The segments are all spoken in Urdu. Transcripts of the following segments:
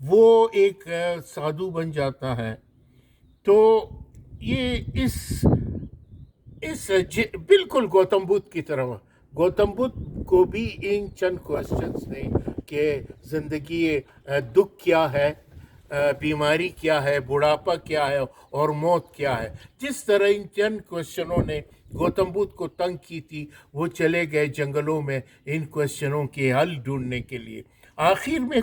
وہ ایک سادھو بن جاتا ہے. تو یہ بالکل گوتم بدھ کی طرح، گوتم بدھ کو بھی ان چند کوشچنس نے کہ زندگی دکھ کیا ہے، بیماری کیا ہے، بڑھاپا کیا ہے اور موت کیا ہے، جس طرح ان چند کوشچنوں نے گوتم بدھ کو تنگ کی تھی، وہ چلے گئے جنگلوں میں ان کوشچنوں کے حل ڈھونڈنے کے لیے. آخر میں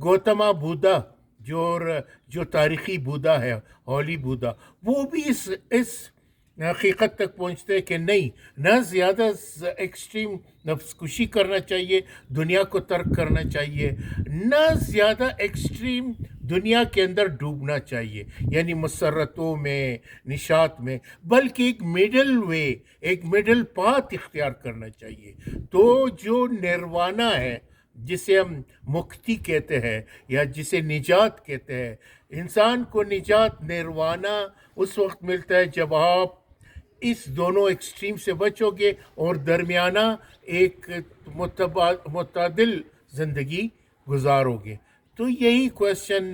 گوتما بودھا جو تاریخی بودھا ہے، ہولی بودھا، وہ بھی اس حقیقت تک پہنچتے کہ نہیں، نہ زیادہ ایکسٹریم نفس کشی کرنا چاہیے، دنیا کو ترک کرنا چاہیے، نہ زیادہ ایکسٹریم دنیا کے اندر ڈوبنا چاہیے، یعنی مسرتوں میں، نشاط میں، بلکہ ایک مڈل وے، ایک مڈل پاتھ اختیار کرنا چاہیے. تو جو نروانا ہے، جسے ہم مکتی کہتے ہیں یا جسے نجات کہتے ہیں، انسان کو نجات، نروانا اس وقت ملتا ہے جب آپ اس دونوں ایکسٹریم سے بچو گے اور درمیانہ ایک متعدل زندگی گزارو گے. تو یہی کوشچن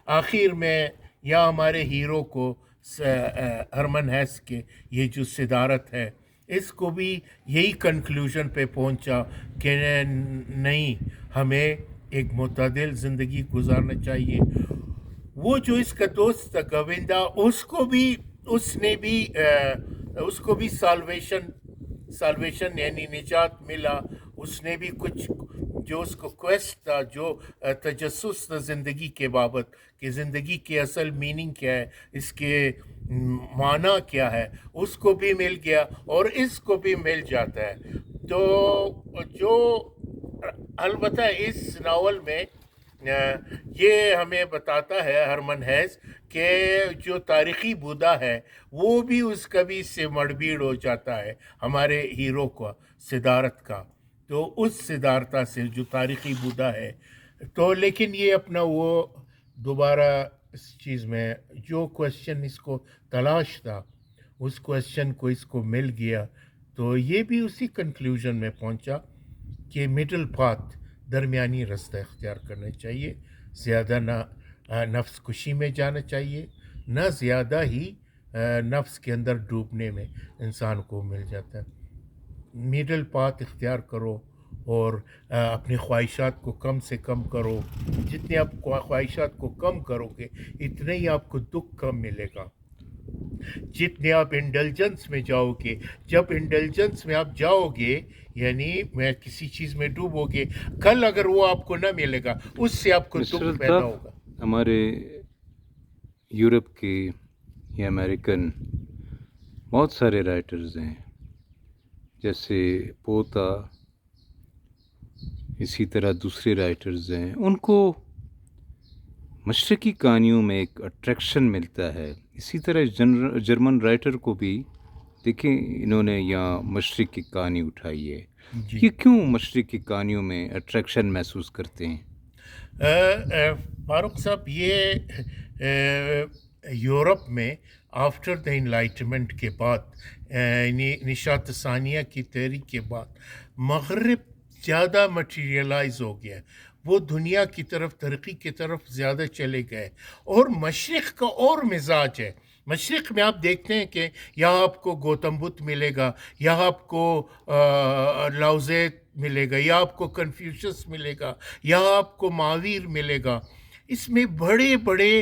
آخر میں یا ہمارے ہیرو کو ہرمن ہیس کے یہ جو صدارت ہے، اس کو بھی یہی کنکلوژن پہ پہنچا کہ نہیں، ہمیں ایک معتدل زندگی گزارنا چاہیے. وہ جو اس کا دوست تھا گووندا، اس کو بھی سالویشن یعنی نجات ملا. اس نے بھی کچھ جو اس کو کویسٹ تھا، جو تجسس تھا زندگی کے بابت، کہ زندگی کی اصل میننگ کیا ہے، اس کے معنی کیا ہے، اس کو بھی مل گیا اور اس کو بھی مل جاتا ہے. تو جو البتہ اس ناول میں یہ ہمیں بتاتا ہے ہرمن ہیس کہ جو تاریخی بودھا ہے وہ بھی اس کا بھی اس سے مڑبیڑ ہو جاتا ہے ہمارے ہیرو کا، صدارت کا. تو اس صدارتا سے جو تاریخی بودھا ہے، تو لیکن یہ اپنا وہ دوبارہ اس چیز میں جو کوشچن اس کو تلاش تھا، اس کوشچن کو اس کو مل گیا. تو یہ بھی اسی کنکلوژن میں پہنچا کہ مڈل پاتھ، درمیانی راستہ اختیار کرنا چاہیے. زیادہ نہ نفس کشی میں جانا چاہیے، نہ زیادہ ہی نفس کے اندر ڈوبنے میں انسان کو مل جاتا ہے. مڈل پاتھ اختیار کرو اور اپنی خواہشات کو کم سے کم کرو. جتنے آپ خواہشات کو کم کرو گے، اتنے ہی آپ کو دکھ کم ملے گا. جتنے آپ انڈلجنس میں جاؤ گے، جب انڈلجنس میں آپ جاؤ گے، یعنی میں کسی چیز میں ڈوبو گے، کل اگر وہ آپ کو نہ ملے گا، اس سے آپ کو دکھ پیدا ہوگا. ہمارے یورپ کے یا امریکن بہت سارے رائٹرز ہیں، جیسے پوتا، اسی طرح دوسرے رائٹرز ہیں. ان کو مشرقی کہانیوں میں ایک اٹریکشن ملتا ہے. اسی طرح جرمن رائٹر کو بھی دیکھیں، انہوں نے یہاں مشرق کی کہانی اٹھائی ہے. یہ کیوں مشرق کی کہانیوں میں اٹریکشن محسوس کرتے ہیں؟ فاروق صاحب، یہ یورپ میں آفٹر دا انلائٹمنٹ کے بعد، نشاط ثانیہ کی تحریک کے بعد، مغرب زیادہ مٹیریلائز ہو گیا. وہ دنیا کی طرف، ترقی کی طرف زیادہ چلے گئے. اور مشرق کا اور مزاج ہے. مشرق میں آپ دیکھتے ہیں کہ یہاں آپ کو گوتم بدھ ملے گا، یہاں آپ کو لاؤزے ملے گا، یا آپ کو کنفیوشس ملے گا، یا آپ کو مہاویر ملے گا. اس میں بڑے بڑے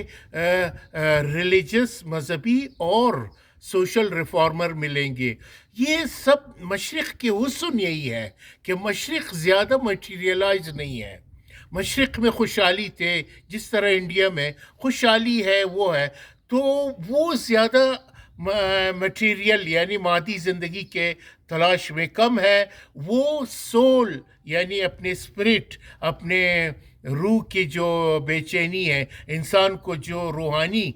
ریلیجس، مذہبی اور سوشل ریفارمر ملیں گے. یہ سب مشرق کے حسن یہی ہے کہ مشرق زیادہ مٹیریلائز نہیں ہے. مشرق میں خوشحالی تھے، جس طرح انڈیا میں خوشحالی ہے وہ ہے، تو وہ زیادہ مٹیریل یعنی مادی زندگی کے تلاش میں کم ہے. وہ سول یعنی اپنے اسپرٹ، اپنے روح کی جو بے چینی ہے، انسان کو جو روحانی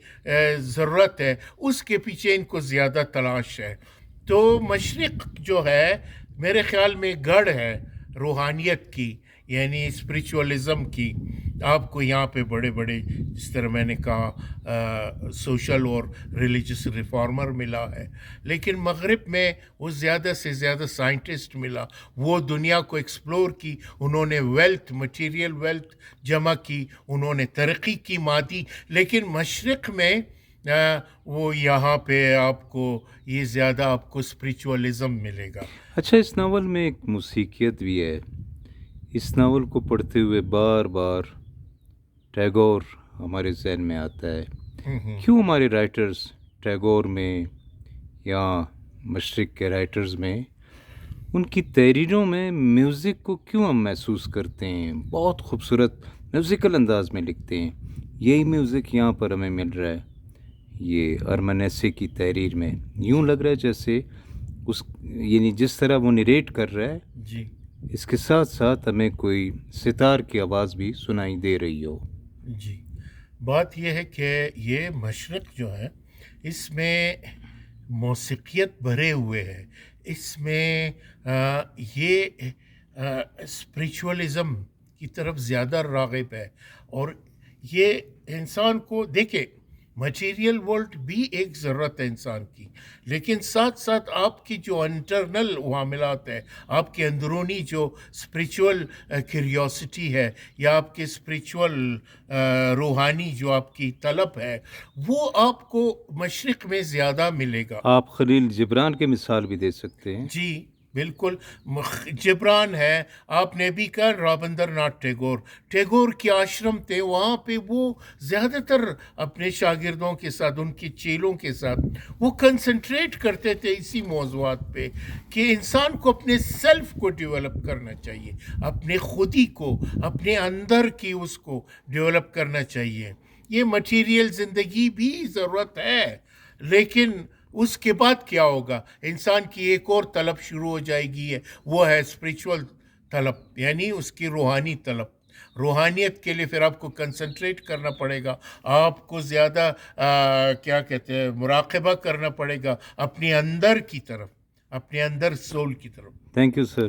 ضرورت ہے، اس کے پیچھے ان کو زیادہ تلاش ہے. تو مشرق جو ہے میرے خیال میں گڑھ ہے روحانیت کی، یعنی اسپریچولزم کی. آپ کو یہاں پہ بڑے بڑے جس طرح میں نے کہا سوشل اور ریلیجس ریفارمر ملا ہے، لیکن مغرب میں وہ زیادہ سے زیادہ سائنٹسٹ ملا. وہ دنیا کو ایکسپلور کی، انہوں نے ویلتھ مٹیریل ویلتھ جمع کی، انہوں نے ترقی کی مادی. لیکن مشرق میں وہ یہاں پہ آپ کو یہ زیادہ آپ کو اسپریچولزم ملے گا. اچھا، اس ناول میں ایک موسیقیت بھی ہے. اس ناول کو پڑھتے ہوئے بار بار ٹیگور ہمارے ذہن میں آتا ہے. کیوں ہمارے رائٹرز ٹیگور میں یا مشرق کے رائٹرز میں ان کی تحریروں میں میوزک کو کیوں ہم محسوس کرتے ہیں؟ بہت خوبصورت میوزیکل انداز میں لکھتے ہیں. یہی میوزک یہاں پر ہمیں مل رہا ہے. یہ ارمن ہیسے کی تحریر میں یوں لگ رہا ہے جیسے اس یعنی جس طرح وہ نریٹ کر رہا ہے جی اس کے ساتھ ساتھ ہمیں کوئی ستار کی آواز بھی سنائی دے رہی ہو. جی، بات یہ ہے کہ یہ مشرق جو ہے اس میں موسیقیت بھرے ہوئے ہے. اس میں یہ اسپریچولزم کی طرف زیادہ راغب ہے. اور یہ انسان کو دیکھے مٹیریل ورلڈ بھی ایک ضرورت ہے انسان کی، لیکن ساتھ ساتھ آپ کی جو انٹرنل معاملات ہے، آپ کے اندرونی جو اسپریچول کیوریوسٹی ہے یا آپ کے اسپریچول روحانی جو آپ کی طلب ہے، وہ آپ کو مشرق میں زیادہ ملے گا. آپ خلیل جبران کی مثال بھی دے سکتے ہیں. جی بالکل، جبران ہے. آپ نے بھی کہا رابندر ناتھ ٹیگور کے آشرم تھے، وہاں پہ وہ زیادہ تر اپنے شاگردوں کے ساتھ، ان کے چیلوں کے ساتھ وہ کنسنٹریٹ کرتے تھے اسی موضوعات پہ کہ انسان کو اپنے سیلف کو ڈیولپ کرنا چاہیے، اپنے خودی کو، اپنے اندر کی اس کو ڈیولپ کرنا چاہیے. یہ مٹیریل زندگی بھی ضرورت ہے، لیکن اس کے بعد کیا ہوگا؟ انسان کی ایک اور طلب شروع ہو جائے گی، ہے وہ ہے اسپریچول طلب، یعنی اس کی روحانی طلب. روحانیت کے لیے پھر آپ کو کنسنٹریٹ کرنا پڑے گا، آپ کو زیادہ کیا کہتے ہیں مراقبہ کرنا پڑے گا اپنے اندر کی طرف، اپنے اندر سول کی طرف. Thank you sir.